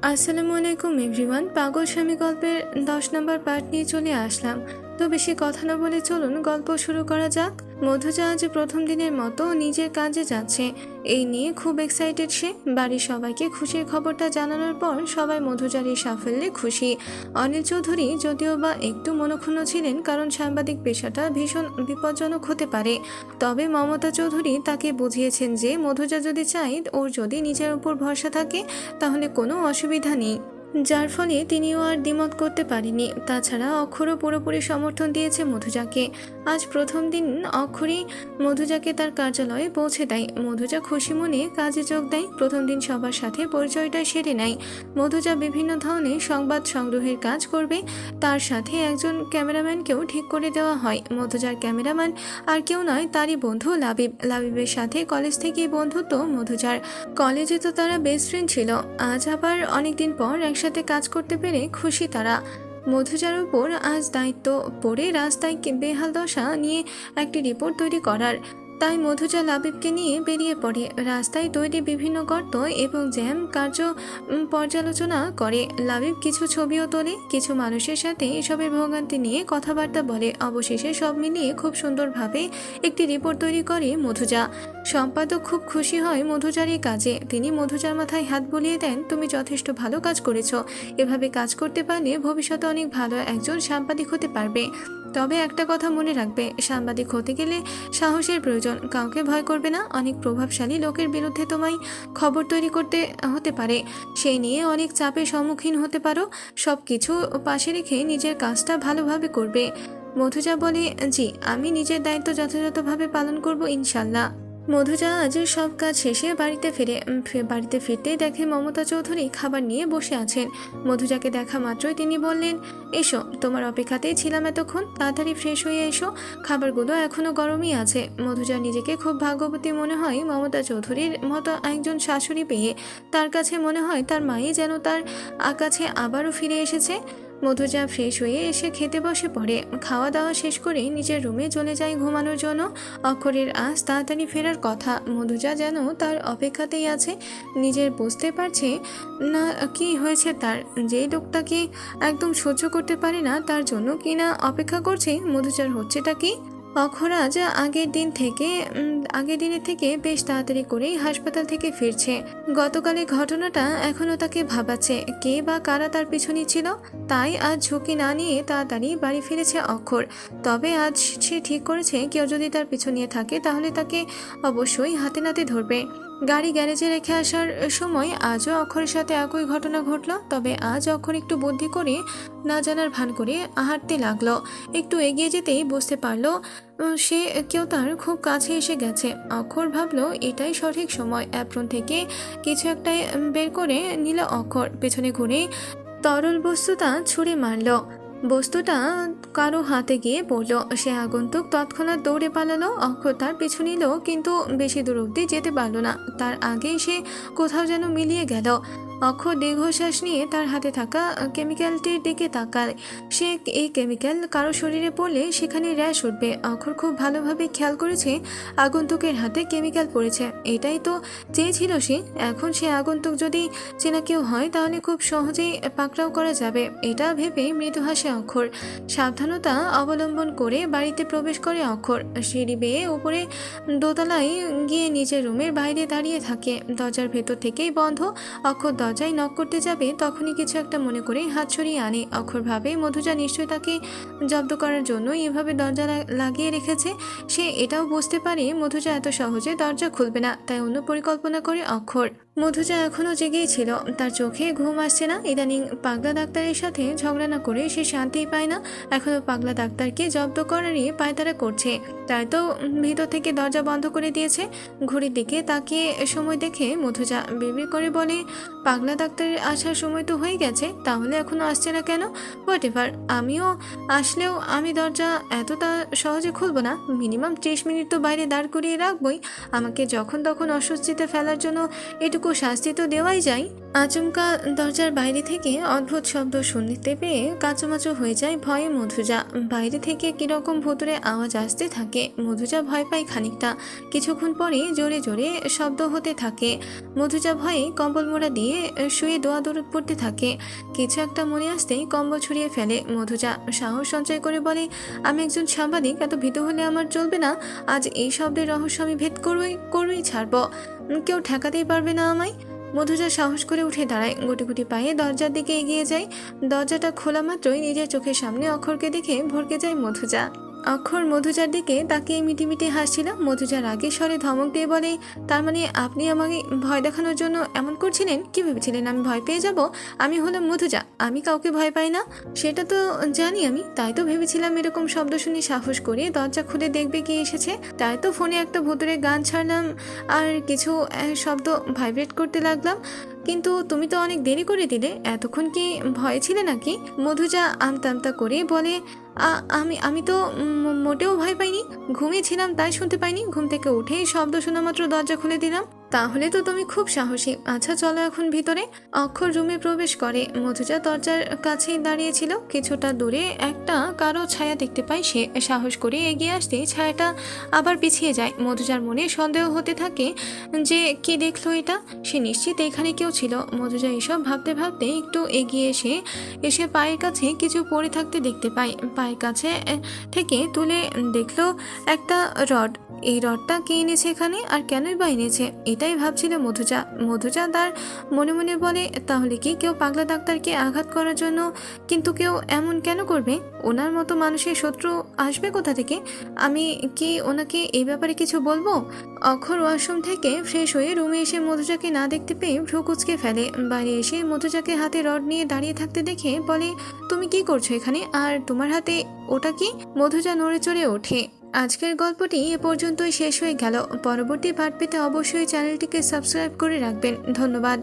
আসসালামু আলাইকুম এভরিওয়ান। পাগল স্বামী গল্পের 10 নম্বর পার্ট নিয়ে চলে আসলাম। তো বেশি কথা না বলে চলুন গল্প শুরু করা যাক। মধুজা আজ প্রথম দিনের মতো নিজের কাজে যাচ্ছে, এই নিয়ে খুব এক্সাইটেড সে। বাড়ির সবাইকে খুশির খবরটা জানানোর পর সবাই মধুজার এই সাফল্যে খুশি। অনিল চৌধুরী যদিও বা একটু মনক্ষুণ্ণ ছিলেন, কারণ সাংবাদিক পেশাটা ভীষণ বিপজ্জনক হতে পারে। তবে মমতা চৌধুরী তাকে বুঝিয়েছেন যে মধুজা যদি চায়, ওর যদি নিজের উপর ভরসা থাকে তাহলে কোনো অসুবিধা নেই, যার ফলে তিনিও আর দ্বিমত করতে পারেনি। তাছাড়া অক্ষরও পুরোপুরি সমর্থন দিয়েছে মধুজাকে। আজ প্রথম দিন অক্ষরই মধুজাকে তার কার্যালয়ে পৌঁছে দেয়। মধুজা খুশি মনে কাজে যোগ দেয়। প্রথম দিন সবার সাথে পরিচয়টা সেরে নেয়। মধুজা বিভিন্ন ধরনের সংবাদ সংগ্রহের কাজ করবে, তার সাথে একজন ক্যামেরাম্যানকেও ঠিক করে দেওয়া হয়। মধুজার ক্যামেরাম্যান আর কেউ নয়, তারই বন্ধু লাবিব। লাবিবের সাথে কলেজ থেকেই বন্ধুত্ব মধুজার। কলেজে তো তারা বেস্ট ফ্রেন্ড ছিল, আজ আবার অনেকদিন পর একসাথে কাজ করতে পেরে খুশি তারা। মধুজার উপর আজ দায়িত্ব পড়ে রাস্তায় বেহাল দশা নিয়ে একটি রিপোর্ট তৈরি করার। তাই মধুজা লাবিবকে নিয়ে বেরিয়ে পড়ে। রাস্তায় তৈরি বিভিন্ন গর্ত এবং জ্যাম কার্য পর্যালোচনা করে। লাবিব কিছু ছবিও তোলে, কিছু মানুষের সাথে এসবের ভোগান্তি নিয়ে কথাবার্তা বলে। অবশেষে সব মিলিয়ে খুব সুন্দরভাবে একটি রিপোর্ট তৈরি করে মধুজা। সম্পাদক খুব খুশি হয় মধুজার এই কাজে। তিনি মধুজার মাথায় হাত বুলিয়ে দেন, তুমি যথেষ্ট ভালো কাজ করেছ। এভাবে কাজ করতে পারলে ভবিষ্যতে অনেক ভালো একজন সাংবাদিক হতে পারবে। তবে একটা কথা মনে রাখবে, সাংবাদিক হতে গেলে সাহসের প্রয়োজন। কাউকে ভয় করবে না। অনেক প্রভাবশালী লোকের বিরুদ্ধে তোমায় খবর তৈরি করতে হতে পারে, সেই নিয়ে অনেক চাপের সম্মুখীন হতে পারো। সব কিছু পাশে রেখে নিজের কাজটা ভালোভাবে করবে। মধুজা বলে, জি, আমি নিজের দায়িত্ব যথাযথভাবে পালন করব ইনশাল্লাহ। মধুজা আজ সব কাজ শেষে বাড়িতে ফিরতেই দেখে মমতা চৌধুরী খাবার নিয়ে বসে আছেন। মধুজাকে দেখা মাত্রই তিনি বললেন, এসো, তোমার অপেক্ষাতেই ছিলাম এতক্ষণ, তাড়াতাড়ি ফ্রেশ হয়ে এসো, খাবারগুলো এখনো গরমই আছে। মধুজা নিজেকে খুব ভাগ্যবতী মনে হয় মমতা চৌধুরীর মতো একজন শাশুড়ি পেয়ে। তার কাছে মনে হয় তার মাই যেন তার কাছে আবারও ফিরে এসেছে। মধুজা ফ্রেশ হয়ে এসে খেতে বসে পড়ে। খাওয়া দাওয়া শেষ করে নিজের রুমে চলে যায় ঘুমানোর জন্য। অক্ষরের আজ তাড়াতাড়ি ফেরার কথা। মধুজা যেন তার অপেক্ষাতেই আছে। নিজের বুঝতে পারছে না কি হয়েছে তার। যে লোকটাকে একদম সহ্য করতে পারে না, তার জন্য কিনা অপেক্ষা করছে। মধুজার হচ্ছেটা কি? অক্ষর আজ আগের দিনের থেকে বেশ তাড়াতাড়ি করেই হাসপাতাল থেকে ফিরছে। গতকালের ঘটনাটা এখনো তাকে ভাবাচ্ছে, কে বা কারা তার পিছনে ছিল। তাই আজ ঝুঁকি না নিয়ে তাড়াতাড়ি বাড়ি ফিরেছে অক্ষর। তবে আজ সে ঠিক করেছে, কেউ যদি তার পিছু নিয়ে থাকে তাহলে তাকে অবশ্যই হাতে নাতে ধরবে। গাড়ি গ্যারেজে রেখে আসার সময় আজও অক্ষরের সাথে একই ঘটনা ঘটল। তবে আজ অক্ষর একটু বুদ্ধি করে না জানার ভান করে হাঁটতে লাগলো। একটু এগিয়ে যেতেই বুঝতে পারলো সে কেউ তার খুব কাছে এসে গেছে। অক্ষর ভাবলো এটাই সঠিক সময়। অ্যাপ্রন থেকে কিছু একটা বের করে নিল অক্ষর। পেছনে ঘুরে তরল বস্তুটা ছুঁড়ে মারল। বস্তুটা কারো হাতে গিয়ে পড়ল। সে আগন্তুক তৎক্ষণাৎ দৌড়ে পালালো। অক্ষর তার পিছু নিল, কিন্তু বেশি দূর অব্দি যেতে পারল না। তার আগেই সে কোথাও যেন মিলিয়ে গেল। অক্ষর দীর্ঘশ্বাস নিয়ে তার হাতে থাকা কেমিক্যালটির দিকে তাকায়। সে এই কেমিক্যাল কারো শরীরে পড়লে সেখানে র্যাশ উঠবে। অক্ষর খুব ভালোভাবে খেয়াল করেছে আগন্তুকের হাতে কেমিক্যাল পড়েছে। এটাই তো চেয়েছিল সে। এখন সে আগন্তুক যদি চেনা কেউ হয় তাহলে খুব সহজেই পাকড়াও করা যাবে। এটা ভেবে মৃদু হাসে অক্ষর। সাবধানতা অবলম্বন করে বাড়িতে প্রবেশ করে অক্ষর। সিঁড়ি বেয়ে উপরে দোতলায় গিয়ে নিজের রুমের বাইরে দাঁড়িয়ে থাকে। দরজার ভেতর থেকেই বন্ধ। অক্ষর দরজায় নক করতে যাবে, তখনই কিছু একটা মনে করে হাত সরিয়ে আনে। অক্ষর ভাবে মধুজা নিশ্চয়ই তাকে জব্দ করার জন্য এভাবে দরজা লাগিয়ে রেখেছে। সে এটাও বুঝতে পারে মধুজা এত সহজে দরজা খুলবে না, তাই অন্য পরিকল্পনা করে অক্ষর। মধুজা এখনো জেগেই ছিল, তার চোখে ঘুম আসছে না। ইদানিং পাগলা ডাক্তারের সাথে ঝগড়া না করে সে শান্তিই পায় না। এখনো পাগলা ডাক্তারকে জব্দ করারই পায়তারা করছে। তাই তো ভিতর থেকে দরজা বন্ধ করে দিয়েছে। ঘড়ির দিকে তাকিয়ে সময় দেখে মধুজা বিড়বিড় করে বলে, পাগলা ডাক্তারের আসার সময় তো হয়ে গেছে, তাহলে এখনো আসছে না কেন? হোয়াট এভার, আমিও আসলেও আমি দরজা এতটা সহজে খুলবো না। মিনিমাম 30 মিনিট তো বাইরে দাঁড় করিয়ে রাখবই। আমাকে যখন তখন অস্বস্তিতে ফেলার জন্য এটুকু একটুকু শাস্তি তো দেওয়াই যায়। আচমকা দরজার বাইরে থেকে অদ্ভুত শব্দ শুনতে পেয়ে কাঁচুমাচু হয়ে যায় ভয়ে মধুজা। বাইরে থেকে কিরকম ভুতুরে আওয়াজ আসতে থাকে। মধুজা ভয় পায় খানিকটা। কিছুক্ষণ পরে জোরে জোরে শব্দ হতে থাকে। মধুজা ভয়ে কম্বল মোড়া দিয়ে শুয়ে দৌড় পড়তে থাকে। কিছু একটা মনে আসতেই কম্বল ছড়িয়ে ফেলে মধুজা। সাহস সঞ্চয় করে বলে, আমি একজন সাংবাদিক, এত ভীতু হলে আমার চলবে না। আজ এই শব্দের রহস্য আমি ভেদ করবই ছাড়বো। কেউ ঠেকাতেই পারবে না আমায়। মধুজা সাহস করে উঠে দাঁড়ায়, গুটি গুটি পায়ে দরজার দিকে এগিয়ে যায়। দরজাটা খোলা মাত্রই নিজের চোখের সামনে অক্ষরকে দেখে ভরকে যায় মধুজা। অক্ষর মধুজার দিকে তাকিয়ে মিটিমিটি হাসছিল। মধুজার আগে স্বরে ধমক দিয়ে বলে, তার মানে আপনি আমাকে ভয় দেখানোর জন্য এমন করছিলেন? কি ভেবেছিলেন আমি ভয় পেয়ে যাব? আমি হলাম মধুজা, আমি কাউকে ভয় পাই না। সেটা তো জানি আমি, তাই তো ভেবেছিলাম এরকম শব্দ শুনে সাহস করে দরজা খুলে দেখবে কি এসেছে। তাই তো ফোনে একটা ভুতুরে গান ছাড়লাম আর কিছু শব্দ ভাইব্রেট করতে লাগলাম। কিন্তু তুমি তো অনেক দেরি করে দিলে। এতক্ষণ কি ভয় ছিলে নাকি? মধুজা আমতা আমতা করে বলে, আমি আমি তো মোটেও ভয় পাইনি। ঘুমিয়েছিলাম তাই শুনতে পাইনি। ঘুম থেকে উঠেই শব্দ শোনা মাত্র দরজা খুলে দিলাম। তাহলে তো তুমি খুব সাহসী। আচ্ছা চলো এখন ভিতরে। অক্ষর রুমে প্রবেশ করে। মধুজা দরজার কাছেই দাঁড়িয়েছিল। কিছুটা দূরে একটা কারো ছায়া দেখতে পায় সে। সাহস করে এগিয়ে আসতে ছায়াটা আবার পিছিয়ে যায়। মধুজার মনে সন্দেহ হতে থাকে যে কি দেখলো এটা। সে নিশ্চিত এখানে কেউ ছিল। মধুজা এসব ভাবতে ভাবতে একটু এগিয়ে এসে পায়ের কাছে কিছু পড়ে থাকতে দেখতে পায়। পায়ের কাছে থেকে তুলে দেখলো একটা রড। এই রডটা কে এনেছে এখানে, আর কেনই বা এনেছে? এটাই ভাবছিল মধুজা তার মনে মনে বলে, তাহলে কি কেউ পাগলা ডাক্তারকে আঘাত করার জন্য? কিন্তু কেউ এমন কেন করবে? ওনার মতো মানুষের শত্রু আসবে কোথা থেকে? আমি কি ওনাকে এই ব্যাপারে কিছু বলবো? অক্ষর ওয়াশরুম থেকে ফ্রেশ হয়ে রুমে এসে মধুজাকে না দেখতে পেয়ে ভ্রু কুঁচকে ফেলে। বাইরে এসে মধুজাকে হাতে রড নিয়ে দাঁড়িয়ে থাকতে দেখে বলে, তুমি কি করছো এখানে, আর তোমার হাতে ওটা কি? মধুজা নড়ে চড়ে ওঠে। আজকের গল্পটি এ পর্যন্তই শেষ হয়ে গেল। পরবর্তী পার্ট পেতে অবশ্যই চ্যানেলটিকে সাবস্ক্রাইব করে রাখবেন। ধন্যবাদ।